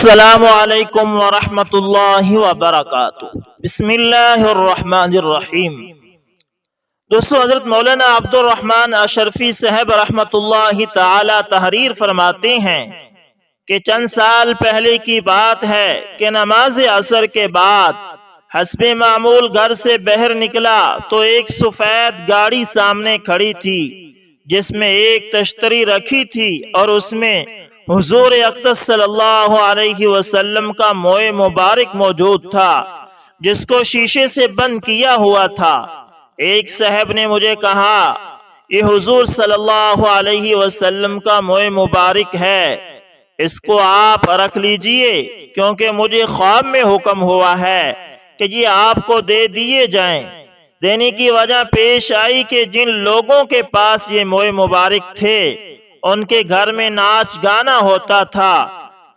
السلام علیکم ورحمۃ اللہ وبرکاتہ۔ بسم اللہ الرحمن الرحیم۔ دوستو، حضرت مولانا عبد الرحمن اشرفی صاحب رحمۃ اللہ تعالی تحریر فرماتے ہیں کہ چند سال پہلے کی بات ہے کہ نماز عصر کے بعد حسب معمول گھر سے باہر نکلا تو ایک سفید گاڑی سامنے کھڑی تھی جس میں ایک تشتری رکھی تھی اور اس میں حضور اقدس صلی اللہ علیہ وسلم کا موئے مبارک موجود تھا جس کو شیشے سے بند کیا ہوا تھا۔ ایک صاحب نے مجھے کہا، یہ حضور صلی اللہ علیہ وسلم کا موئے مبارک ہے، اس کو آپ رکھ لیجئے کیونکہ مجھے خواب میں حکم ہوا ہے کہ یہ آپ کو دے دیے جائیں۔ دینے کی وجہ پیش آئی کہ جن لوگوں کے پاس یہ موئے مبارک تھے ان کے گھر میں ناچ گانا ہوتا تھا،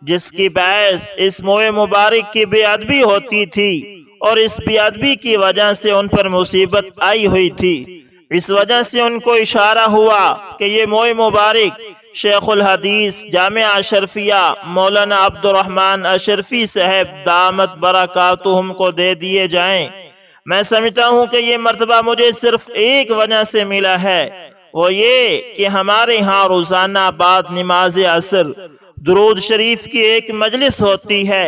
جس کی باعث اس موئے مبارک کی بے ادبی ہوتی تھی اور اس بے ادبی کی وجہ سے ان پر مصیبت آئی ہوئی تھی۔ اس وجہ سے ان کو اشارہ ہوا کہ یہ موئے مبارک شیخ الحدیث جامعہ اشرفیہ مولانا عبد الرحمن اشرفی صاحب دامت برکاتہم کو دے دیے جائیں۔ میں سمجھتا ہوں کہ یہ مرتبہ مجھے صرف ایک وجہ سے ملا ہے، وہ یہ کہ ہمارے ہاں روزانہ بعد نماز عصر درود شریف کی ایک مجلس ہوتی ہے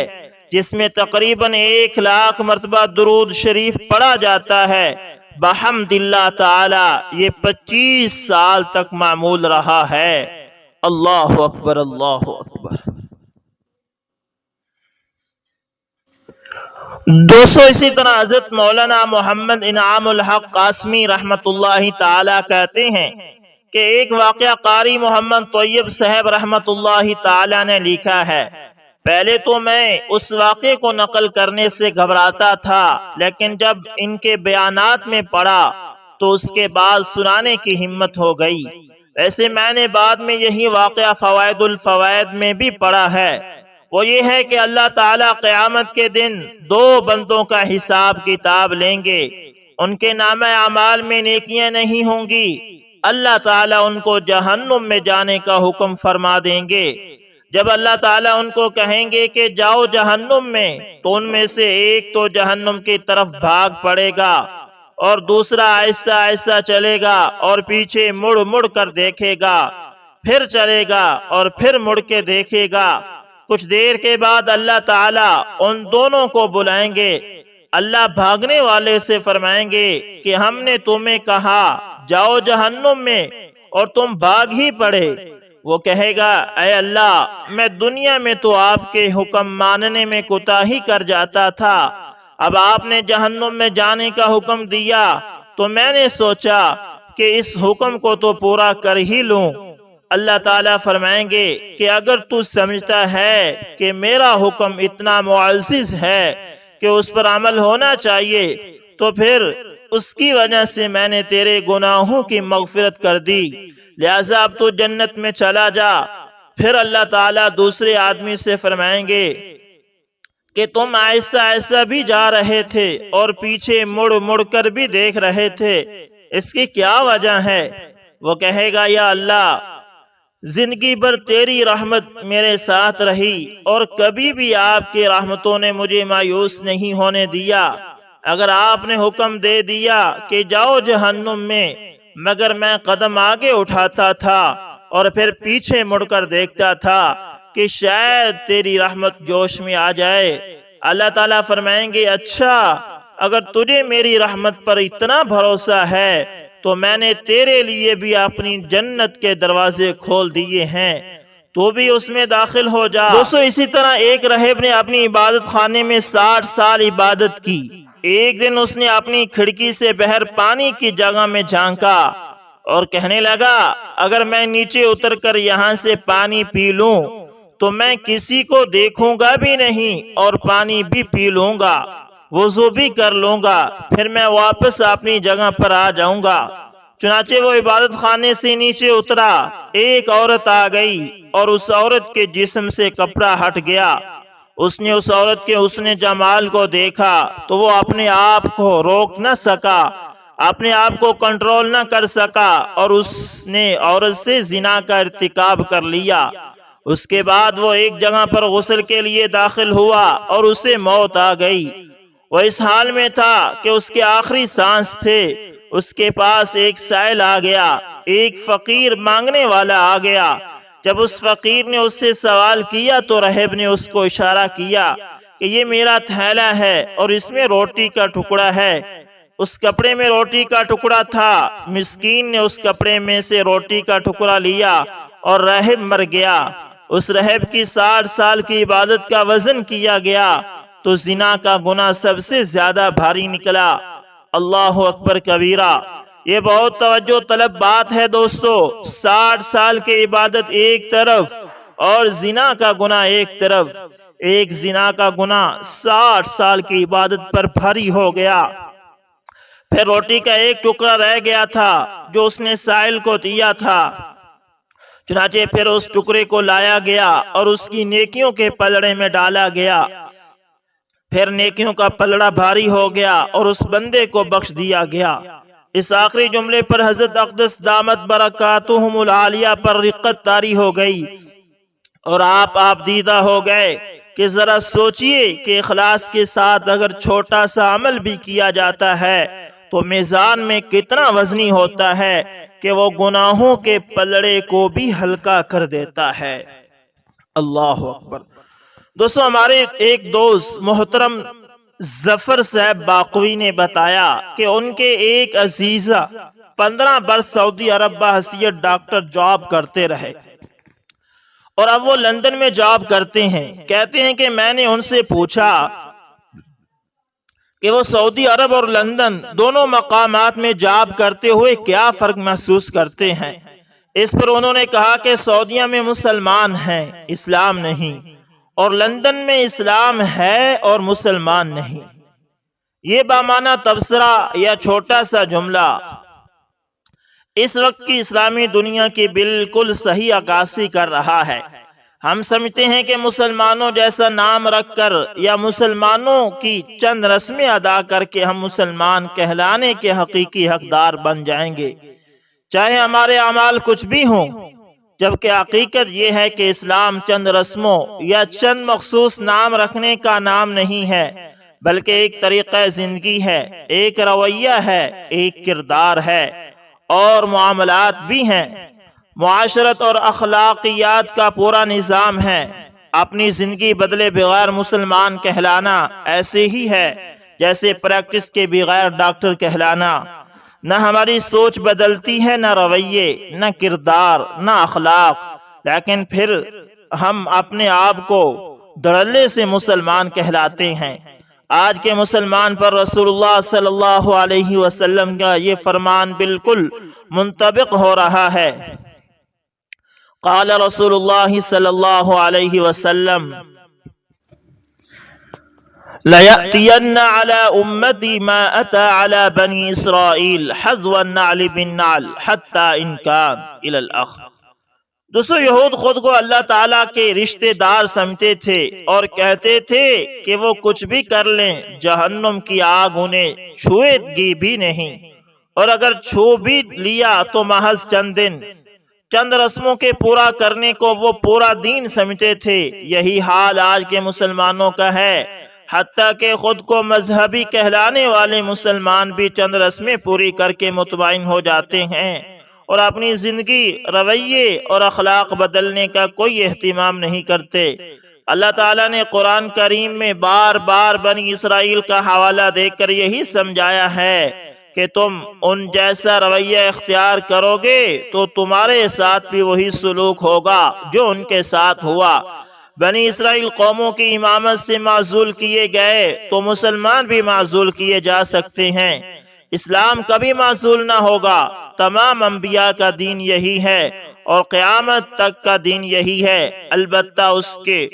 جس میں تقریباً 1,00,000 مرتبہ درود شریف پڑھا جاتا ہے۔ بحمد اللہ تعالی یہ 25 سال تک معمول رہا ہے۔ اللہ اکبر، اللہ اکبر۔ دوستو، اسی طرح حضرت مولانا محمد انعام الحق قاسمی رحمت اللہ تعالی کہتے ہیں کہ ایک واقعہ قاری محمد طیب صاحب رحمت اللہ تعالی نے لکھا ہے۔ پہلے تو میں اس واقعے کو نقل کرنے سے گھبراتا تھا، لیکن جب ان کے بیانات میں پڑھا تو اس کے بعد سنانے کی ہمت ہو گئی۔ ویسے میں نے بعد میں یہی واقعہ فوائد الفوائد میں بھی پڑھا ہے۔ وہ یہ ہے کہ اللہ تعالیٰ قیامت کے دن 2 بندوں کا حساب کتاب لیں گے، ان کے نامہ اعمال میں نیکیاں نہیں ہوں گی، اللہ تعالیٰ ان کو جہنم میں جانے کا حکم فرما دیں گے۔ جب اللہ تعالیٰ ان کو کہیں گے کہ جاؤ جہنم میں، تو ان میں سے ایک تو جہنم کی طرف بھاگ پڑے گا اور دوسرا آہستہ آہستہ چلے گا اور پیچھے مڑ مڑ کر دیکھے گا، پھر چلے گا اور پھر مڑ کے دیکھے گا۔ کچھ دیر کے بعد اللہ تعالیٰ ان دونوں کو بلائیں گے۔ اللہ بھاگنے والے سے فرمائیں گے کہ ہم نے تمہیں کہا جاؤ جہنم میں اور تم بھاگ ہی پڑے۔ وہ کہے گا، اے اللہ، میں دنیا میں تو آپ کے حکم ماننے میں کوتاہی کر جاتا تھا، اب آپ نے جہنم میں جانے کا حکم دیا تو میں نے سوچا کہ اس حکم کو تو پورا کر ہی لوں۔ اللہ تعالیٰ فرمائیں گے کہ اگر تو سمجھتا ہے کہ میرا حکم اتنا معزز ہے کہ اس پر عمل ہونا چاہیے تو پھر اس کی وجہ سے میں نے تیرے گناہوں کی مغفرت کر دی، لہذا اب تو جنت میں چلا جا۔ پھر اللہ تعالیٰ دوسرے آدمی سے فرمائیں گے کہ تم آہستہ آہستہ بھی جا رہے تھے اور پیچھے مڑ مڑ کر بھی دیکھ رہے تھے، اس کی کیا وجہ ہے؟ وہ کہے گا، یا اللہ، زندگی بھر تیری رحمت میرے ساتھ رہی اور کبھی بھی آپ کی رحمتوں نے مجھے مایوس نہیں ہونے دیا۔ اگر آپ نے حکم دے دیا کہ جاؤ جہنم میں، مگر میں قدم آگے اٹھاتا تھا اور پھر پیچھے مڑ کر دیکھتا تھا کہ شاید تیری رحمت جوش میں آ جائے۔ اللہ تعالیٰ فرمائیں گے، اچھا، اگر تجھے میری رحمت پر اتنا بھروسہ ہے تو میں نے تیرے لیے بھی اپنی جنت کے دروازے کھول دیے ہیں، تو بھی اس میں داخل ہو جا۔ دوستو، اسی طرح ایک راہب نے اپنی عبادت خانے میں 60 سال عبادت کی۔ ایک دن اس نے اپنی کھڑکی سے باہر پانی کی جگہ میں جھانکا اور کہنے لگا، اگر میں نیچے اتر کر یہاں سے پانی پی لوں تو میں کسی کو دیکھوں گا بھی نہیں اور پانی بھی پی لوں گا، وضو بھی کر لوں گا، پھر میں واپس اپنی جگہ پر آ جاؤں گا۔ چنانچہ وہ عبادت خانے سے نیچے اترا، ایک عورت آ گئی اور اس عورت کے جسم سے کپڑا ہٹ گیا۔ اس نے اس عورت کے حسن جمال کو دیکھا تو وہ اپنے آپ کو روک نہ سکا، اپنے آپ کو کنٹرول نہ کر سکا اور اس نے عورت سے زنا کا ارتکاب کر لیا۔ اس کے بعد وہ ایک جگہ پر غسل کے لیے داخل ہوا اور اسے موت آ گئی۔ وہ اس حال میں تھا کہ اس کے آخری سانس تھے۔ اس کے پاس ایک سائل آ گیا، ایک فقیر مانگنے والا آ گیا۔ جب اس فقیر نے اس سے سوال کیا تو راہب نے اس کو اشارہ کیا کہ یہ میرا تھیلا ہے اور اس میں روٹی کا ٹکڑا ہے۔ اس کپڑے میں روٹی کا ٹکڑا تھا۔ مسکین نے اس کپڑے میں سے روٹی کا ٹکڑا لیا اور راہب مر گیا۔ اس راہب کی 60 سال کی عبادت کا وزن کیا گیا تو زنا کا گناہ سب سے زیادہ بھاری نکلا۔ اللہ اکبر کبیرہ۔ یہ بہت توجہ طلب بات ہے دوستو۔ 60 سال کی عبادت ایک طرف اور زنا کا گناہ ایک طرف۔ ایک زنا کا گناہ 60 سال کی عبادت پر بھاری ہو گیا۔ پھر روٹی کا ایک ٹکڑا رہ گیا تھا جو اس نے سائل کو دیا تھا۔ چنانچہ پھر اس ٹکڑے کو لایا گیا اور اس کی نیکیوں کے پلڑے میں ڈالا گیا۔ پھر نیکیوں کا پلڑا بھاری ہو گیا اور اس بندے کو بخش دیا گیا۔ اس آخری جملے پر حضرت اقدس دامت برکاتہم العالیہ پر رقت طاری ہو گئی اور آپ دیدہ ہو گئے کہ ذرا سوچئے کہ اخلاص کے ساتھ اگر چھوٹا سا عمل بھی کیا جاتا ہے تو میزان میں کتنا وزنی ہوتا ہے کہ وہ گناہوں کے پلڑے کو بھی ہلکا کر دیتا ہے۔ اللہ اکبر۔ دوستو، ہمارے ایک دوست محترم ظفر صاحب باقوی نے بتایا کہ ان کے ایک عزیزہ 15 برس سعودی عرب بحیثیت ڈاکٹر جاب کرتے رہے اور اب وہ لندن میں جاب کرتے ہیں۔ کہتے ہیں کہ میں نے ان سے پوچھا کہ وہ سعودی عرب اور لندن دونوں مقامات میں جاب کرتے ہوئے کیا فرق محسوس کرتے ہیں۔ اس پر انہوں نے کہا کہ سعودیہ میں مسلمان ہیں، اسلام نہیں، اور لندن میں اسلام ہے اور مسلمان نہیں۔ یہ بامعنی تبصرہ یا چھوٹا سا جملہ اس وقت کی اسلامی دنیا کی بالکل صحیح عکاسی کر رہا ہے۔ ہم سمجھتے ہیں کہ مسلمانوں جیسا نام رکھ کر یا مسلمانوں کی چند رسمیں ادا کر کے ہم مسلمان کہلانے کے حقیقی حقدار بن جائیں گے، چاہے ہمارے اعمال کچھ بھی ہوں، جبکہ حقیقت یہ ہے کہ اسلام چند رسموں یا چند مخصوص نام رکھنے کا نام نہیں ہے، بلکہ ایک طریقہ زندگی ہے، ایک رویہ ہے، ایک کردار ہے اور معاملات بھی ہیں، معاشرت اور اخلاقیات کا پورا نظام ہے۔ اپنی زندگی بدلے بغیر مسلمان کہلانا ایسے ہی ہے جیسے پریکٹس کے بغیر ڈاکٹر کہلانا۔ نہ ہماری سوچ بدلتی ہے، نہ رویے، نہ کردار، نہ اخلاق، لیکن پھر ہم اپنے آپ کو دھڑلے سے مسلمان کہلاتے ہیں۔ آج کے مسلمان پر رسول اللہ صلی اللہ علیہ وسلم کا یہ فرمان بالکل منطبق ہو رہا ہے۔ قال رسول اللہ صلی اللہ علیہ وسلم لَيَأْتِيَنَّ عَلَى أُمَّتِي مَا أَتَى عَلَى بَنِي إِسْرَائِيلَ حَذْوَ النَّعْلِ بِالنَّعْلِ حَتَّى إِنْ كَانَ إِلَى الْآخِرِ۔ دوستو، یہود خود کو اللہ تعالیٰ کے رشتہ دار سمجھتے تھے اور کہتے تھے کہ وہ کچھ بھی کر لیں جہنم کی آگ انہیں چھوئے گی بھی نہیں، اور اگر چھو بھی لیا تو محض چند رسموں کے پورا کرنے کو وہ پورا دین سمجھتے تھے۔ یہی حال آج کے مسلمانوں کا ہے، حتیٰ کہ خود کو مذہبی کہلانے والے مسلمان بھی چند رسمیں پوری کر کے مطمئن ہو جاتے ہیں اور اپنی زندگی، رویے اور اخلاق بدلنے کا کوئی اہتمام نہیں کرتے۔ اللہ تعالیٰ نے قرآن کریم میں بار بار بنی اسرائیل کا حوالہ دے کر یہی سمجھایا ہے کہ تم ان جیسا رویہ اختیار کرو گے تو تمہارے ساتھ بھی وہی سلوک ہوگا جو ان کے ساتھ ہوا۔ بنی اسرائیل قوموں کی امامت سے معزول کیے گئے تو مسلمان بھی معزول کیے جا سکتے ہیں۔ اسلام کبھی معزول نہ ہوگا۔ تمام انبیاء کا دین یہی ہے اور قیامت تک کا دین یہی ہے، البتہ اس کے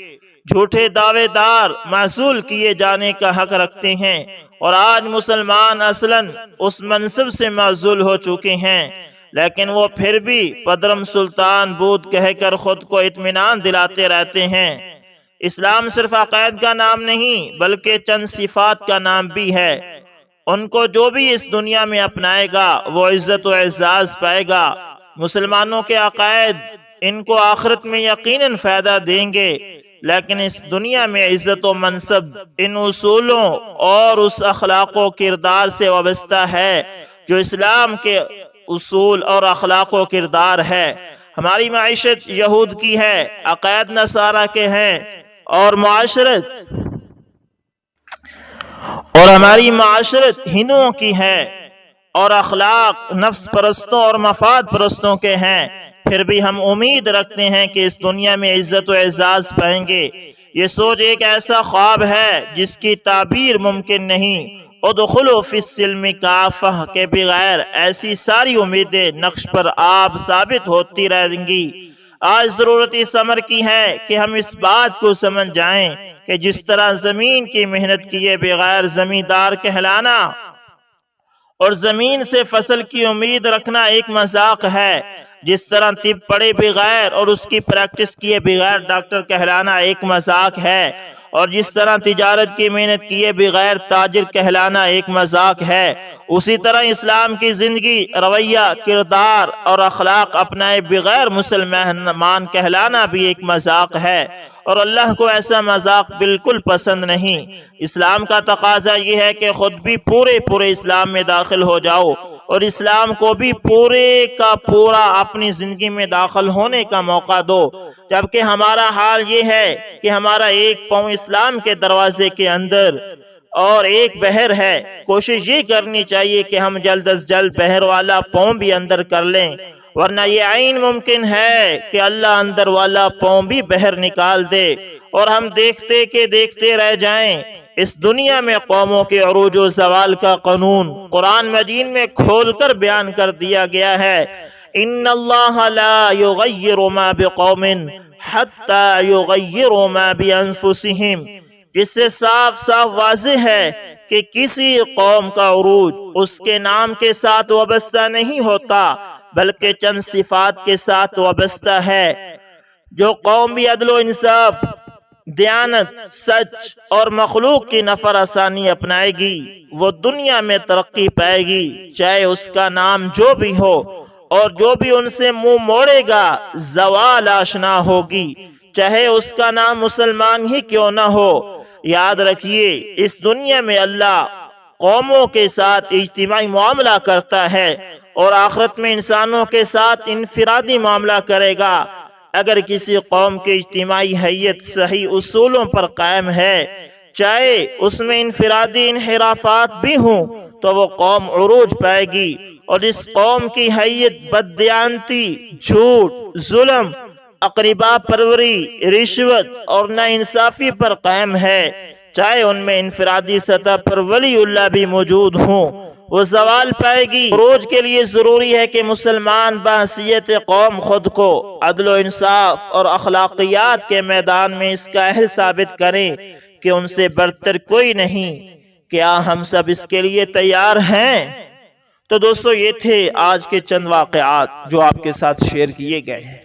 جھوٹے دعوے دار معزول کیے جانے کا حق رکھتے ہیں، اور آج مسلمان اصلاً اس منصب سے معزول ہو چکے ہیں، لیکن وہ پھر بھی پدرم سلطان بود کہہ کر خود کو اطمینان دلاتے رہتے ہیں۔ اسلام صرف عقائد کا نام نہیں بلکہ چند صفات کا نام بھی ہے۔ ان کو جو بھی اس دنیا میں اپنائے گا وہ عزت و اعزاز پائے گا۔ مسلمانوں کے عقائد ان کو آخرت میں یقیناً فائدہ دیں گے، لیکن اس دنیا میں عزت و منصب ان اصولوں اور اس اخلاق و کردار سے وابستہ ہے جو اسلام کے اصول اور اخلاق و کردار ہے۔ ہماری معیشت یہود کی ہے، عقائد نصارہ کے ہیں، اور ہماری معاشرت ہندوؤں کی ہے، اور اخلاق نفس پرستوں اور مفاد پرستوں کے ہیں۔ پھر بھی ہم امید رکھتے ہیں کہ اس دنیا میں عزت و اعزاز پائیں گے۔ یہ سوچ ایک ایسا خواب ہے جس کی تعبیر ممکن نہیں۔ ادخلوا فی السلم کافہ کے بغیر ایسی ساری امیدیں نقش پر آب ثابت ہوتی رہیں گی۔ آج ضرورت اس امر کی ہے کہ ہم اس بات کو سمجھ جائیں کہ جس طرح زمین کی محنت کیے بغیر زمیندار کہلانا اور زمین سے فصل کی امید رکھنا ایک مذاق ہے، جس طرح طب پڑھے بغیر اور اس کی پریکٹس کیے بغیر ڈاکٹر کہلانا ایک مذاق ہے، اور جس طرح تجارت کی محنت کیے بغیر تاجر کہلانا ایک مذاق ہے، اسی طرح اسلام کی زندگی، رویہ، کردار اور اخلاق اپنائے بغیر مسلمان کہلانا بھی ایک مذاق ہے، اور اللہ کو ایسا مذاق بالکل پسند نہیں۔ اسلام کا تقاضا یہ ہے کہ خود بھی پورے اسلام میں داخل ہو جاؤ، اور اسلام کو بھی پورے کا پورا اپنی زندگی میں داخل ہونے کا موقع دو، جبکہ ہمارا حال یہ ہے کہ ہمارا ایک پاؤں اسلام کے دروازے کے اندر اور ایک بحر ہے۔ کوشش یہ کرنی چاہیے کہ ہم جلد از جلد بحر والا پاؤں بھی اندر کر لیں، ورنہ یہ عین ممکن ہے کہ اللہ اندر والا پاؤں بھی بحر نکال دے اور ہم دیکھتے رہ جائیں۔ اس دنیا میں قوموں کے عروج و زوال کا قانون قرآن مجید میں کھول کر بیان کر دیا گیا ہے۔ ان اللہ لا یغیر ما بقوم حتی یغیروا ما بانفسہم، جس سے صاف واضح ہے کہ کسی قوم کا عروج اس کے نام کے ساتھ وابستہ نہیں ہوتا بلکہ چند صفات کے ساتھ وابستہ ہے۔ جو قوم بھی عدل و انصاف، دیانت، سچ اور مخلوق کی نفر آسانی اپنائے گی وہ دنیا میں ترقی پائے گی، چاہے اس کا نام جو بھی ہو، اور جو بھی ان سے منہ موڑے گا زوال آشنا ہوگی، چاہے اس کا نام مسلمان ہی کیوں نہ ہو۔ یاد رکھیے، اس دنیا میں اللہ قوموں کے ساتھ اجتماعی معاملہ کرتا ہے اور آخرت میں انسانوں کے ساتھ انفرادی معاملہ کرے گا۔ اگر کسی قوم کی اجتماعی حیت صحیح اصولوں پر قائم ہے، چاہے اس میں انفرادی انحرافات بھی ہوں، تو وہ قوم عروج پائے گی، اور جس قوم کی حیت بددیانتی، جھوٹ، ظلم، اقربا پروری، رشوت اور ناانصافی پر قائم ہے، چاہے ان میں انفرادی سطح پر ولی اللہ بھی موجود ہوں، وہ زوال پائے گی۔ عروج کے لیے ضروری ہے کہ مسلمان بحیثیت قوم خود کو عدل و انصاف اور اخلاقیات کے میدان میں اس کا اہل ثابت کریں کہ ان سے برتر کوئی نہیں۔ کیا ہم سب اس کے لیے تیار ہیں؟ تو دوستو، یہ تھے آج کے چند واقعات جو آپ کے ساتھ شیئر کیے گئے ہیں۔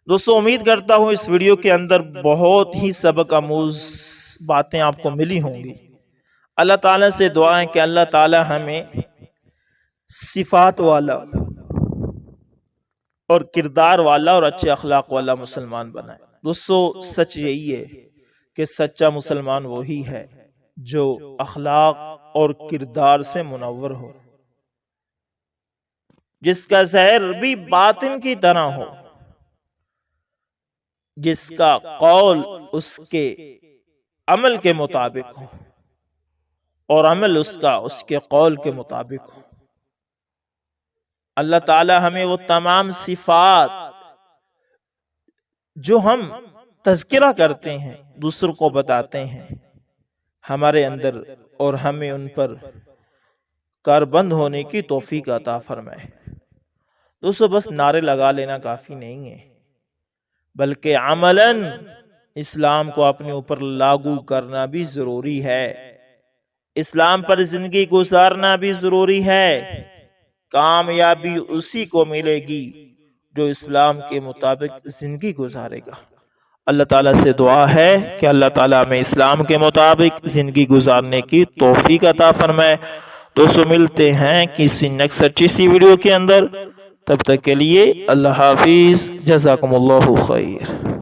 دوستو، امید کرتا ہوں اس ویڈیو کے اندر بہت ہی سبق آموز باتیں آپ کو ملی ہوں گی۔ اللہ تعالیٰ سے دعا ہے کہ اللہ تعالیٰ ہمیں صفات والا اور کردار والا اور اچھے اخلاق والا مسلمان بنائے۔ دوستو، سچ یہی ہے کہ سچا مسلمان وہی ہے جو اخلاق اور کردار سے منور ہو، جس کا ظاہر بھی باطن کی طرح ہو، جس کا قول اس کے عمل کے مطابق ہو اور عمل اس کے قول کے مطابق ہو۔ اللہ تعالی ہمیں وہ تمام صفات جو ہم تذکرہ کرتے ہیں، دوسروں کو بتاتے ہیں، ہمارے اندر اور ہمیں ان پر کاربند ہونے کی توفیق عطا فرمائے۔ دوستو، بس نعرے لگا لینا کافی نہیں ہے، بلکہ عملاً اسلام کو اپنے اوپر لاگو کرنا بھی ضروری ہے، اسلام پر زندگی گزارنا بھی ضروری ہے۔ کامیابی اسی کو ملے گی جو اسلام کے مطابق زندگی گزارے گا۔ اللہ تعالیٰ سے دعا ہے کہ اللہ تعالیٰ ہمیں اسلام کے مطابق زندگی گزارنے کی توفیق عطا فرمائے۔ دوستو، ملتے ہیں کسی نیکسٹ اچھی سی ویڈیو کے اندر۔ تب تک کے لیے اللہ حافظ، جزاکم اللہ خیر۔